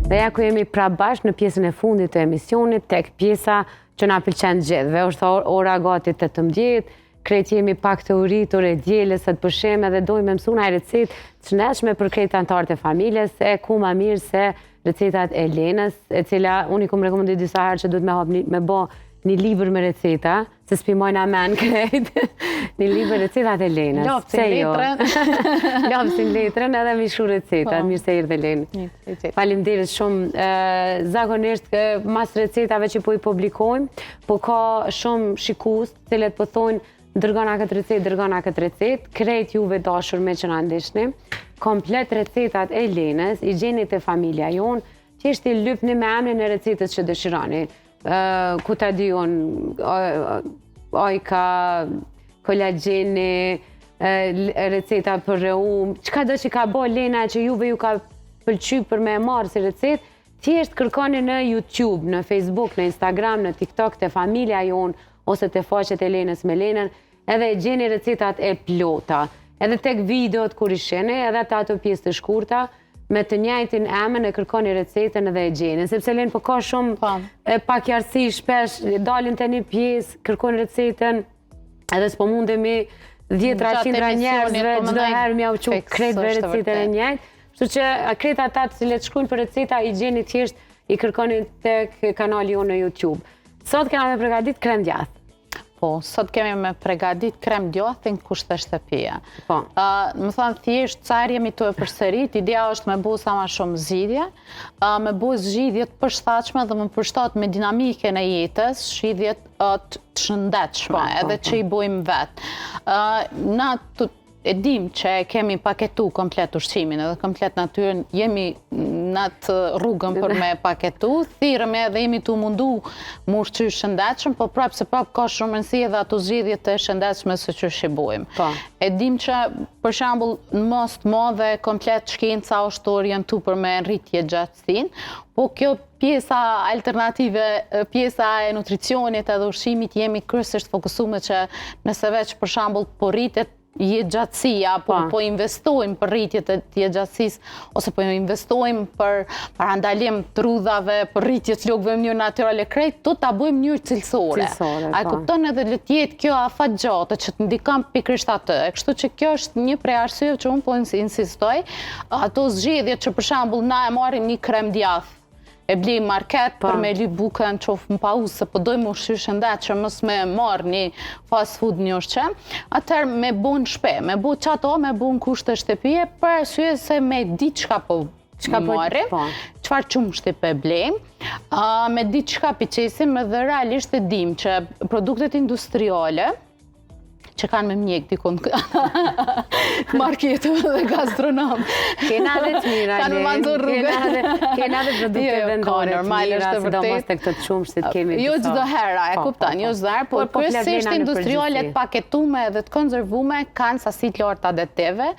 Dhe ja ku jemi pra bashkë në pjesën e fundit të emisionit, tek pjesa që na pëlqen gjithve. Është ora gati 18, krejt jemi pak të uritur e djeles, të përshem edhe dojmë me mësuna e recet të neshme për krejt antarët e familjes, e ku ma mirë se recetat e Lenës, e cila unë i kom rekomendit disa herë që duhet me hap me bo një libër me receta, se s'pimojnë amen krejt, një libër recetat e Lenës. Lopsin letrën. Lopsin letrën edhe mi shu recetat, mirë se irë dhe Lenë. Faleminderit shumë. Zakonisht, mas recetave që po i publikojmë, po ka shumë shikus, cilët po thonë dërgona këtë recet, krejt juve dashur me që në ndishni, komplet recetat e Lenës, i gjeni të familja jonë, që ishte i lypni me emnin e recetës që dëshirani. Ku ta di unë, ojka, kolageni, receta për reum, qka do që ka bo Lena që juve ju ka pëlqy për me marë si recet, thjesht kërkoni në YouTube, në Facebook, në Instagram, në TikTok, të familja jonë, ose të faqet e Lenës me Lenën, edhe e gjeni recetat e plota, edhe tek videot kur i shene, edhe të ato pjesë të shkurta, me të njajtin emën e kërkoni recetën edhe e gjeni. Sepse Lenë po ka shumë pakjarësi, shpesh, dalin të një pjesë, kërkoni recetën, edhe s'po mundemi 10-100 njerëzve, gjdo herë mja u qu kretve recetën e njajtë. Shtu që kretë ata të le të shkruajnë për receta, i gjeni thjesht, i kërkoni tek kanali jonë në YouTube. Sot kena me përgadit krem djath. Po, sot kemi me pregadit krem djathin kushte shtëpia. Po. Më thonë thjesht, carë jemi të e përsërit, idea është me bu sa ma shumë zgjidhje, me bu zgjidhjet përshtatshme dhe më përshtat me dinamike në jetës, zgjidhjet të shëndetshme, edhe që i bujmë vetë. Na e dim që kemi paketu komplet ushqimin edhe komplet natyrën, jemi në atë rrugën për me paketu, thirëm edhe jemi të mundu më ushqy shëndetshëm, po prapë se prapë ka shumë rëndësi edhe ato zgjidhjet të shëndetshme se që shqibojmë. E dim që, për shembull, në mos të madhe, komplet shkenca është orientu për me rritje gjatësin, po kjo pjesa alternative, pjesa e nutricionit edhe ushqimit jemi kryesisht fokusume që nëse veç për shembull po rritet jetë gjatësia, po investojmë për rritjet e jetë gjatësis, ose po investojmë për parandalim të rrudhave, për rritjet të logëve mënyrë natyrale krejt, to ta bëjmë mënyrë cilësore. A kupton edhe le të jetë kjo afat gjatë, që të ndikam pikërisht atë. Kështu që kjo është një prej arsyeve që unë po insistoj, ato zgjedhjet që për shembull na e marrim një krem djath, e blej market për me lyp bukën qofë më pauzë, se po dojmë ushqy shëndet që mos me marrë një fast food një ushqem, atër me bu në shpe, me bu qato, me bu në kushte shtëpije, për arsye se me di qka po marrim, qfar qumshti për blejmë, me di qka piqesim dhe realisht e dim që produktet industriale, që kanë me mjek dikon marketu dhe gastronom. Kena dhe të mira, kanë me manzur rrugë. Kena dhe produkte vendore të mira, sidomos të këtë qumshtit kemi. Jo çdo herë, e kupton, jo çdo herë, por kryesisht industrialet paketume dhe të konzervume kanë sasi të larta aditive,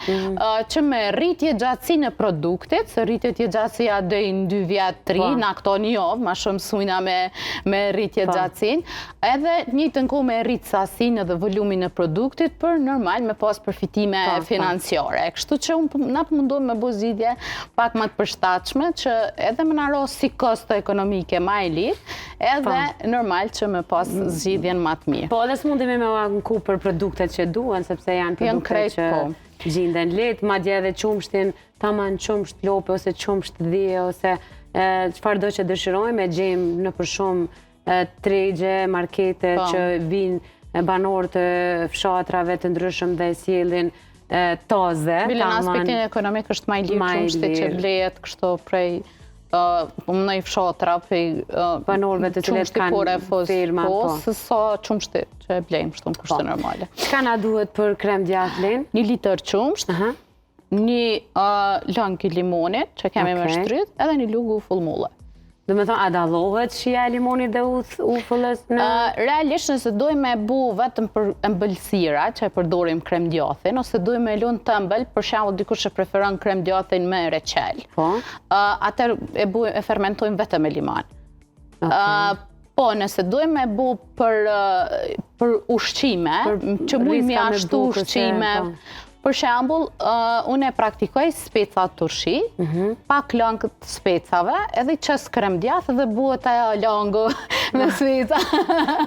që me rritje gjatësinë e produktit, se rritjet gjatësia deri në 2 vjet, 3, na këto një javë, ma shumë sujna me rritje gjatësinë, edhe njëjtën kohë me rrit sasinë dhe volumin e produktit për normal me pas përfitime financiare. Kështu që na mundojmë me bu zgjidhje pak më të përshtatshme që edhe më na ros si kosto ekonomike më e lirë, edhe normal që me pas zgjidhjen më të mirë. Po edhe s'mundemi me anku për produktet që duhen, sepse janë produkte që gjinden lehtë, madje edhe qumshtin, taman qumsht lope ose qumsht dhije ose çfarë do që dëshirojmë, e gjejmë në për shumë tregje, markete që vinë banorë të fshatrave të ndryshëm dhe sjellin taze. Bile në aspektin ekonomik është maj lirë qumshti që blejet kështu prej në i fshatra, prej banorëve të cilët kanë firma. Se sa qumshti që e blejmë kështu në kushte normale. Çka na duhet për krem djath, Lenë? 1 litër qumsht, një lëng i limonit që kemi me shtryt, edhe një lugë ufëllmulle. Do me thonë, a dallohet shija e limonit dhe ufëllës në... Realisht nëse dojmë me bu vetëm për ëmbëlsira, që e përdorim krem djathin, ose dojmë me lënë të ëmbël, për shembull dikush që preferon krem djathin me reçel. Atër e fermentojmë vetëm me limon. Po, nëse dojmë me bu për ushqime, që mujmë jashtu ushqime, Për shembull, unë e praktikoj speca turshi, pak lang të specave, edhe qes krem djath dhe buhet ajo lango me speca.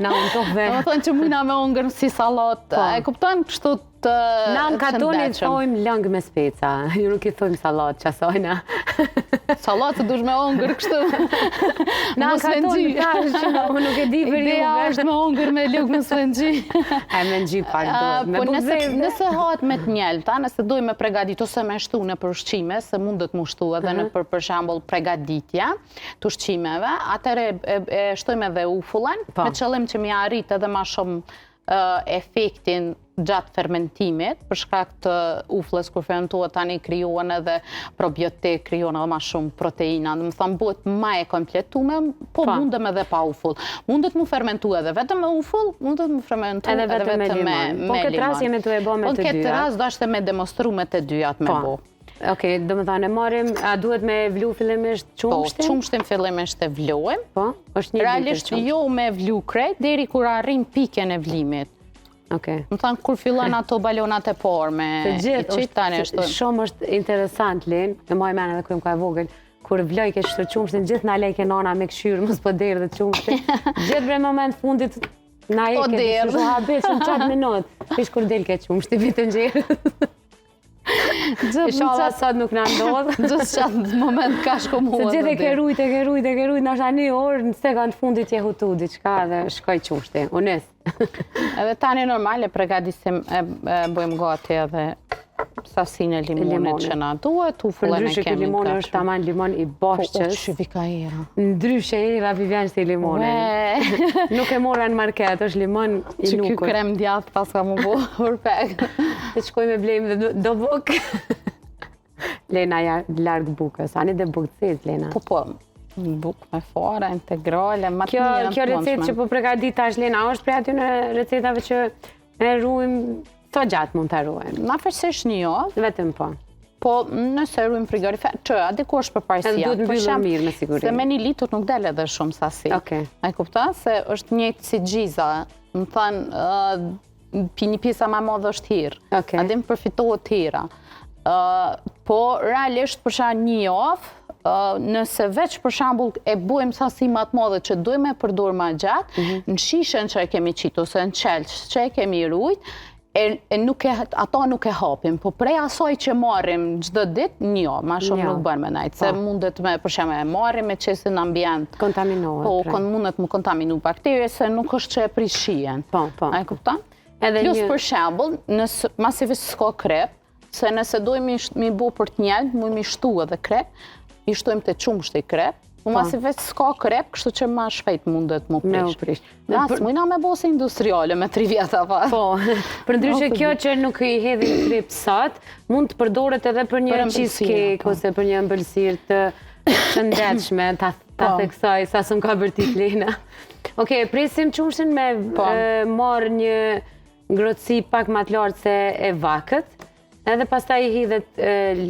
Na unë tokve. Do të thonë që mujna me ongër si sallat, e kupton kështu të na në katonit thojmë lang me speca, ju nuk i thojmë salat qasojna. Salat të dush me ongër kështu. Na në katonit tash, unë nuk e di për ju. Ideja është me ongër me luk në sfenxhi. E me në gjip pak do. Po nëse hahet me të njelta, nëse dojmë me pregadit ose me shtu në për ushqime, se mundet mu shtu edhe në për shembull pregaditja të ushqimeve, atëre e shtojmë edhe ufullen, me qëllim që mi arrit edhe ma shumë efektin gjatë fermentimit, për shkak të uflles kur fermentohet tani krijohen edhe probiotik, krijohen edhe ma shumë proteina, do të thonë bëhet më e kompletume, po mundem edhe pa ufull. Mundet mu fermentu edhe vetëm me ufull, mundet mu fermentu edhe vetëm me limon. Po këtë rast jemi të e bo me të dyja. Po këtë rast do është me demonstru me të dyjat me bo. Okej, do më thane, marim, a duhet me vlu fillimisht qumshtin? Po, qumshtin fillimisht e vlojmë. Po, është një realisht jo me vlu krejt, deri kur arrin pikën e vlimit. Okej. Më thanë, kur fillon ato balonat e parë me të gjithë, shumë është interesant, Len, e maj mene dhe kujmë ka e vogël, kur vloj ke shtë qumshtin, gjithë na lejke nana me këshyrë, mos po derë dhe qumshtin. Gjithë bre moment fundit, na e ke të shumë habit, shumë qatë minut. Pish kur del ke qumshti, vitë nxerë. Ishala sot nuk në ndodhë. Gjithë qatë moment ka shko mua. Se gjithë e ke rujt, nështë a një orë, në sekund fundit je hutu diqka dhe shkoj qumshti, unis. Edhe tani normal e pregadisim, e bëjmë gati edhe sasin e limonit që na duhet, ufullen e kemi. Për ndryshe kë limoni është taman limon i boshqës. Shivika era. Ndryshe era Vivian si limonin. Nuk e mora në market, është limon i që nukur. Që ky krem djath pas ka mu bo përpek. Të shkoj me blejmë dhe do buk. Lena ja largë bukës, ani dhe bukësit, Lena. Po, buk me fara, integrale, ma të një Kjo recet që po pregadit tash, Lena, është prej aty në recetave që e ruajmë, të gjatë mund të ruajmë. Ma fërsesh një javë. Vetëm po. Po, nëse ruajmë frigorifer, që adiku është për parësia. Edhe duhet mbyllur mirë me siguri. Se me 1 litër nuk del edhe shumë sasi. Okej. A i kupton se është njëjtë si gjiza. Më thënë, një pjesa ma modhë është hirë. Okej. Adim përfitohet hira. Po, realisht për shembull një javë, nëse veç për shembull e bujmë sasi më të madhe që dojmë e përdor më gjatë, në shishen që e kemi qitë ose në qelç që e kemi rujt, ato nuk e hapim, po prej asoj që marrim çdo ditë, ma shumë nuk bën me najtë, se mundet me, për shembull, e marrim me qesin ambient. Kontaminohet. Po, mundet më kontaminu bakterje, se nuk është që e prish shijen. Po. A e kupton? Plus për shembull, masivisht s'ka krep, se nëse dojmë mi bu për të njëllë, mu mi shtu edhe krep, i shtojmë të qumshti krep, masivisht s'ka krep, kështu që ma shpejt mundet mu prish. As mujna me bose industriale me 3 vjeta pa. Po, për ndryshe kjo që nuk i hedhi krep sot, mund të përdoret edhe për një cheesecake ose për një ëmbëlsirë të shëndetshme, ta theksoj, sa s'm ka bërtit Lena. Okej, presim qumshtin me marrë një ngrohtësi pak më të lartë se e vakët, edhe pastaj i hidhet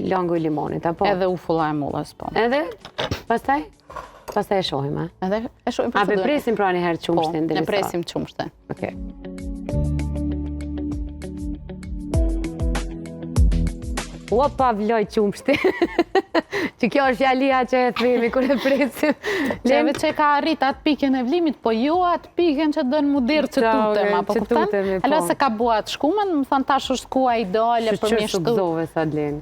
langu i limonit, apo? Edhe ufulla e mollës, po. Edhe? Pastaj? Pastaj e shohim, a? Edhe e shohim A pe presim pra një herë qumshtin? Po, ne presim qumshtin. Okej. Opa, vloj qumshti. Që kjo është fjalia që e themi kur e presim. Qeve që ka arrit atë pikën e vlimit, po jo atë pikën që dënë mudirë që tutem, apo kuptan? Alo se ka bua atë shkumen, më thënë tash është kua ideale për mjeshtu. Shqyrë subzove, sa Len.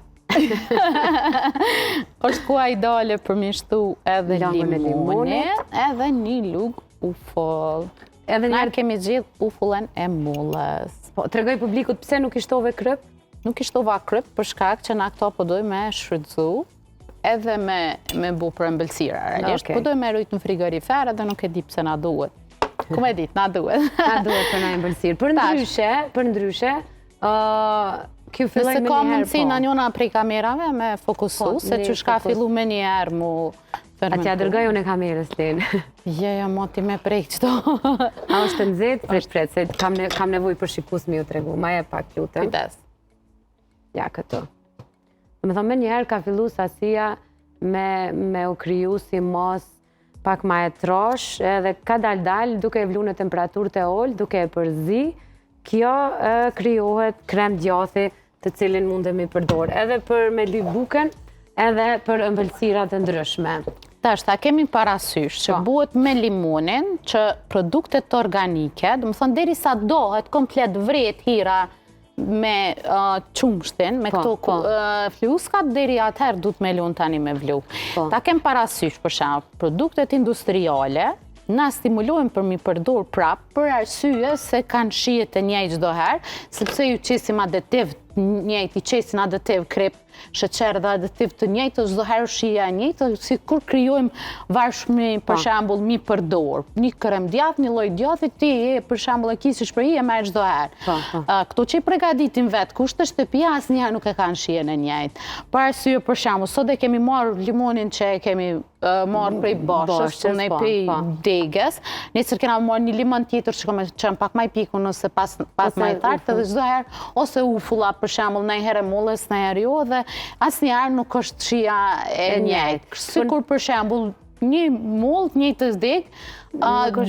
është kua ideale për mjeshtu edhe limonit, edhe një lug ufull. Na kemi gjithë ufullen e mollës. Po, tregoj publikut pse nuk ishtove kryp? Nuk ishtova kryp për shkak që na këto po doj me shfrytzu edhe me bu për ëmbëlsira. Po doj me rujt në frigorifer edhe nuk e di pse na duhet. Ku me dit, na duhet. Na duhet për na ëmbëlsirë. Për ndryshe, kjo filloj me nëse një ka herë mundësi në njona prej kamerave me fokusu, se që shka fillu me një herë mu fermentu. A t'ja dërgoj unë e kamerës, Len. Ja, moti me prej qëto. A është të nëzit? Pret, se kam nevoj për shikus mi u tregu. Ma e pak lutëm. Kujdes. Ja, këto. Dhe me thonë, me njëherë ka fillu sasia me u kriju si mos pak ma e trosh, edhe ka dal duke e vlu në temperaturë të ollë, duke e përzi, kjo krijohet krem djathi të cilin mundemi përdor, edhe për me lyp bukën, edhe për ëmbëlsira të ndryshme. Tash, ta kemi parasysh që buhet me limonin, që produktet organike, do më thonë deri sa dohet komplet vret hira me qumshtin, me këto fluskat, deri atëherë du të me lun tani me vlu. Ta kem parasysh për shembull, produktet industriale, na stimulojmë për mi përdor prap, për arsye se kanë shije të njëjtë çdo herë, sepse ju qesim aditiv njëjtë, i qesin aditiv krip, sheqer dhe aditiv të njëjtë, çdo herë shija e njëjtë, si kur krijojmë varshmi, për shembull, mi përdor. Një krem djath, një lloj djathi, ti për shembull e kisish për e merr çdo herë. Këto që i përgatitin vetë, kushte shtëpia asnjëherë nuk e kanë shijen e njëjtë. Për arsye, për shembull, sot e kemi marrë limonin që e kemi marrë prej bashkës, ne prej degës, nesër kena marrë një limon tjetër që kam qenë pak më i pikun ose pas më i tartë, dhe çdo herë ose ufulla për shembull, ndonjëherë mollës, ndonjëherë jo, dhe asnjëherë nuk është shija e njëjtë. Sikur për shembull një mollë të njëjtës degë,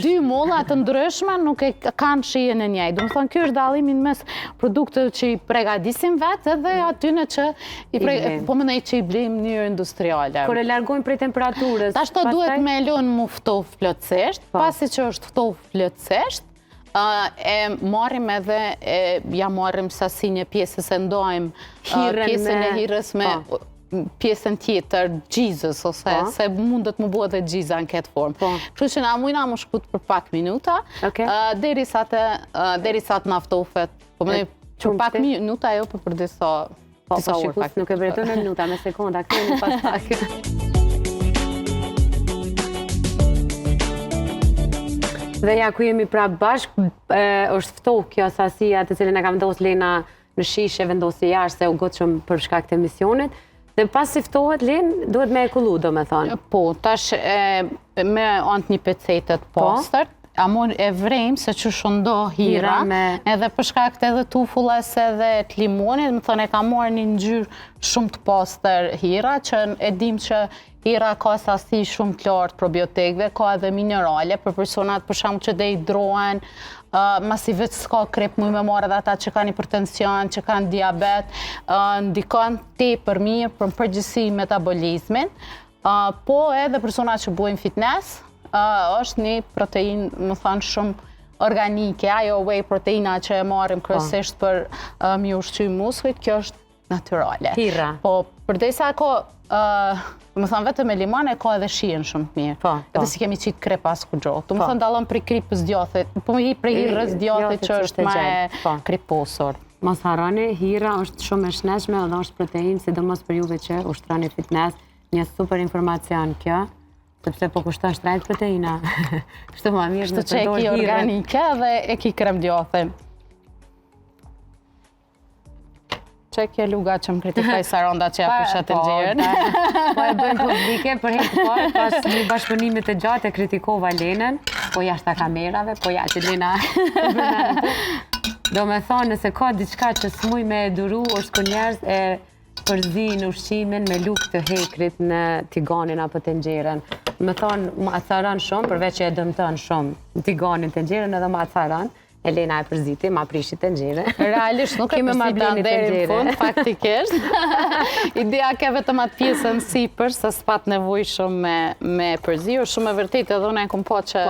dy molla të ndryshme nuk e kanë shijen e njëjtë. Do të thonë ky është dallimi mes produkteve që i përgatisim vetë edhe atyne që po mendoj që i blejmë në mënyrë industriale. Kur e largojmë prej temperaturës. Tash to duhet me lënë mu ftoft plotësisht, pasi që është ftoft plotësisht, e marrim edhe, ja marrim sasi një pjesës e ndojmë pjesën e hirës me pjesën tjetër, gjizës, ose se mundet më bua dhe gjiza në këtë formë. Kështu që na mujna më shkut për pak minuta, deri sa të naftofet, për pak minuta jo për disa shikus, nuk e vërtetoj me minuta, me sekonda, këtë në pas pak. Dhe ja ku jemi prapë bashkë, është ftohtë kjo sasia të cilën e ka vendosur Lena në shishe, vendosi jashtë se u gotshëm për shkak të emisionit. Dhe pas si ftohet Lenë, duhet me e kullu, do me thonë. Po, tash me antë një pecetet pastërt, amon e vrejmë se që shëndo hira, edhe për shkak të edhe tufullas edhe të limonit, më thonë e ka marrë një ngjyrë shumë të pastër hira, që e dim që hira ka sasi shumë të lartë probiotikëve, ka edhe minerale për personat për shembull që dehidrohen, masi vetë s'ka krip, muj me marrë edhe ata që kanë hipertension, që kanë diabet, ndikon tepër mirë për përgjithësi metabolizmin, po edhe personat që bujnë fitness, është një protein, më thonë, shumë organike, ajo whey proteina që e marrim kryesisht për mi ushqy muskujt, kjo është natyrale. Hira. Po, përdesa ka, më thonë, vetëm me limon e ka edhe shijen shumë të mirë. Edhe si kemi qitë krep as ku gjohë. Të më thonë, dallon prej kripës djathit, po i prej hirës djathit që është ma e kriposur. Mos harroni, hira është shumë e shneshme edhe është protein, sidomos për juve që ushtroni fitness, një super informacion kjo, sepse po kushton shtrejt proteina. Kështu ma mirë në përdor hirën. Kështu që e ki organike dhe e ki krem djathin. Që kjo luga që më kritikaj Saronda që ja përshet të gjerën. Po e bëjmë publike për hejtë parë, pas një bashkëpunimit të gjatë e kritikova Lenën, po jashtë kamerave, po ja që Lena... Do me thonë, nëse ka diçka që s'muj me duru, është kër njerëz e përzin ushqimin me lukë të hekrit në tiganin apo tenxherën. Me thonë, ma acaran shumë, përveç që e dëmton shumë tiganin tenxherën edhe ma acaran. Elena e përziti, ma prishi tenxherën. Realisht nuk e përzitan deri në fund, faktikisht. Ideja ke vetëm atë pjesën sipër, se s'pat nevoj shumë me përzirë. Shumë e vërtet edhe unë e kom po që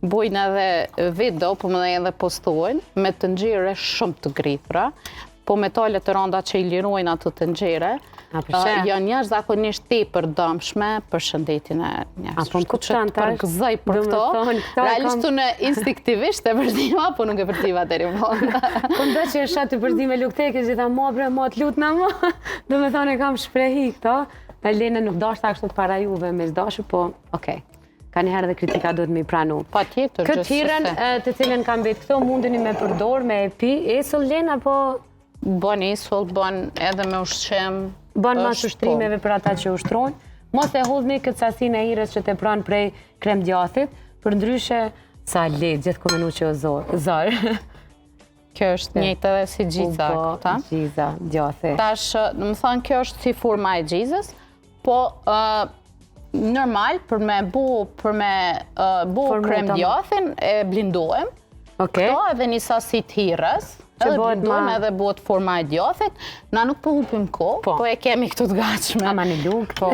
bujnë edhe video, po më dhe edhe postojnë, me tenxhere shumë të gritra, po metalet të randa që i lirojnë ato tenxhere, janë njerëz zakonisht tepër dëmshme për shëndetin e njerëzve. Apo më kuptan tash. Përgëzoj për këto. Realisht unë instinktivisht e përzima, po nuk e përzima deri më vonë. Po ndo që e shat të përzime lukteke, që ta mobre, mo të lut në mo. Do me thonë e kam shprehi këto. Lena nuk dashta kështu të para juve me zdashu, po okej. Ka njëherë dhe kritika do të mi pranu. Pa tjetër, këtë hirën të cilën kam betë këto mundini me përdor, me e pi, esull Lena, po... Bon esull, bon edhe me ushqim. Bon mas ushtrimeve për ata që ushtrojnë. Mos e hodhni këtë sasin e hirës që te pranë prej krem djathit, për ndryshe sa le, gjithë komenu që o zorë. Kjo është njëjtë edhe si gjiza këta. Gjiza, djathit. Tash, në më thonë, kjo është si forma e gjizës, po normal, për me bu krem djathin, e blindohem. Këto edhe një sasit hirës, Edhe blendojmë edhe bëhet forma e djathit, na nuk po hupim kohë, po e kemi këtu të gatshme. Ama një lugë. Po,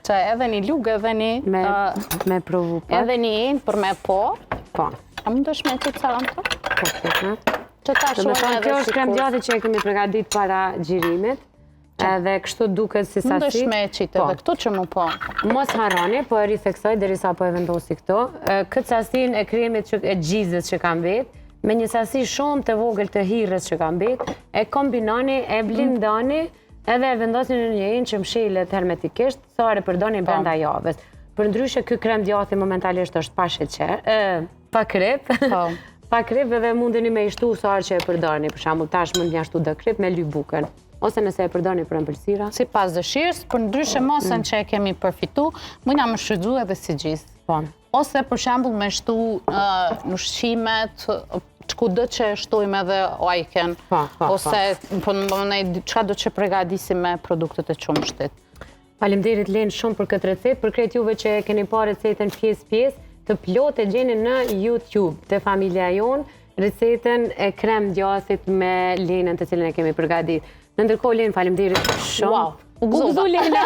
që edhe një lugë, edhe një... Me provu, po. Edhe një inë për me po. Po. A më dësh me të caram të? Po, të. Që ta shumë edhe kjo është krem djathi që e kemi përgatit para gjirimit. Edhe kështu duket si sasi. Më dësh me qitë edhe këtu që mu po. Mos harroni, po e ritheksoj derisa po e vendosi këto. Këtë sasin e kremit e gjizës që kam vetë, me një sasi shumë të vogël të hirrës që kam vetë, e kombinoni, e blindoni, edhe e vendosni në një inë që mshilet hermetikisht, sa e përdoni brenda javës. Për ndryshe, ky krem djathi momentalisht është pa sheqer, pa krip. Pa krip edhe mundeni me ishtu sa që e përdoni. Për shembull, tash mund mjashtu do krip me ly bukën. Ose nëse e përdoni për ëmbëlsira. Si pas dëshirës, për ndryshe mosën që e kemi përfitu, mëna më shfrytzu edhe si gjithë. Ose për shembull me shtu në ushqimet, çkudo që shtojmë edhe ojken, ose çka do që përgatisim me produktet e qumshtit. Faleminderit Lenë shumë për këtë recetë, për krejt juve që keni pa recetën pjesë, të plot e gjeni në YouTube, të familja jonë, recetën e krem djathit me Lenën të cilën e kemi përgatit. Në ndërkohë, Lenë, faleminderit shumë. Wow, u gëzu Lena.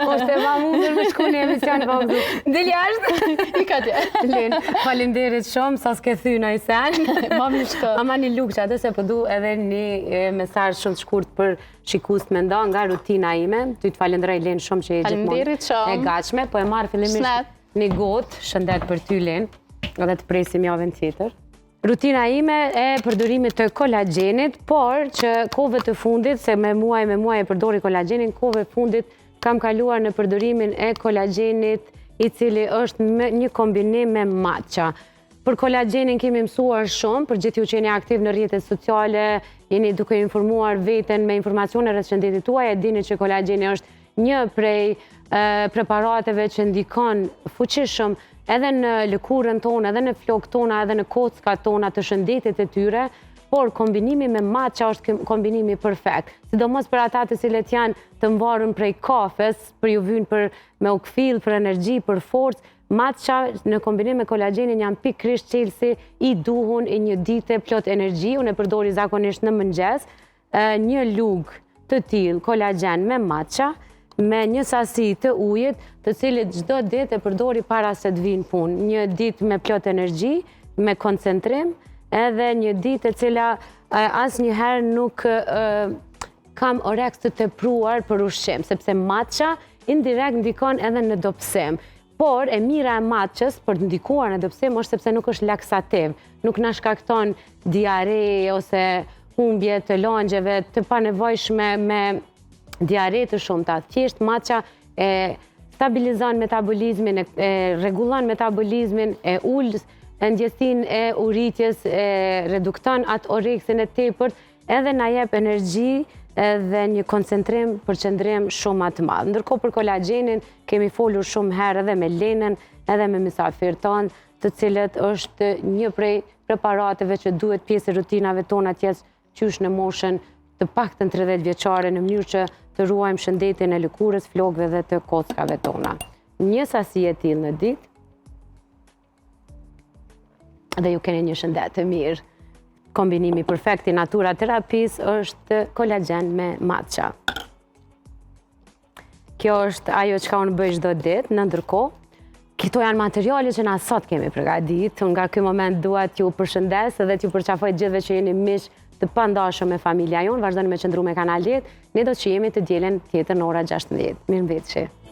Oshte ma mundur me shku një emision pa u gëzu. Dhe jashtë. I ka tje. Lenë, faleminderit shumë, sa s'ke thyna i sen. Ma më shkë. Ama një lukë që atë se përdu edhe një mesazh shumë të shkurt për shikus të menda nga rutina ime. Ty të falenderoj Lenë shumë që e gjithmonë e gatshme, po e marrë fillimisht një gotë, shëndet për ty Lenë, edhe të presim javën tjetër. Rutina ime e përdorimit të kolagjenit, por që kohëve të fundit, se me muaj e përdori kolagjenin, kohëve fundit kam kaluar në përdorimin e kolagjenit i cili është një kombinim me matcha. Për kolagjenin kemi mësuar shumë, për gjithë ju që jeni aktiv në rrjetet sociale, jeni duke informuar veten me informacione rreth shëndetit tuaj, e dini që kolagjeni është një prej preparateve që ndikon fuqishëm edhe në lëkurën tonë, edhe në flokët tona, edhe në kockat tona të shëndetit e tyre, por kombinimi me matcha është kombinimi perfekt. Sidomos për ata të cilët janë të mvarur prej kafes, për ju vyn për me u kfill, për energji, për forcë, matcha në kombinim me kolagjenin janë pikërisht çelësi i duhun i një dite plot energji. Unë e përdori zakonisht në mëngjes, një lugë të tillë kolagjen me matcha, me një sasi të ujit, të cilit çdo ditë e përdori para se të vinë punë. Një ditë me plot energji, me koncentrim, edhe një ditë e cila asnjëherë nuk kam oreks të tepruar për ushqim, sepse matcha indirekt ndikon edhe në dobësim. Por e mira e matchës për të ndikuar në dobësim është sepse nuk është laksativ, nuk na shkakton diare ose humbje të langjeve të panevojshme me diare të shumta. Thjesht matcha e stabilizon metabolizmin, e rregullon metabolizmin, e ul ndjesinë e urritjes, e redukton atë oreksin e tepërt, edhe na jep energji edhe një koncentrim, përqendrim shumë më të madh. Ndërkohë për kolagjenin kemi folur shumë herë edhe me Lenën, edhe me mysafirët tanë, të cilët është një prej preparateve që duhet pjesë e rutinave tona të jetë qysh në moshën të paktën 30 vjeçare, në mënyrë që të ruajmë shëndetin e lëkurës, flokëve dhe të kockave tona. Një sasi e tillë në ditë dhe ju keni një shëndet të mirë. Kombinimi perfekt i natura terapisë është kolagjen me matcha. Kjo është ajo që unë bëj çdo ditë, në ndërkohë. Këto janë materiale që na sot kemi përgatitur. Nga ky moment dua t'ju përshëndes dhe t'ju përqafoj gjithëve që jeni miq të pandashëm me familja jonë. Vazhdoni me qëndru me Kanal 10. Ne do të shihemi të dielën tjetër në ora 16. Mirëmbëngjes.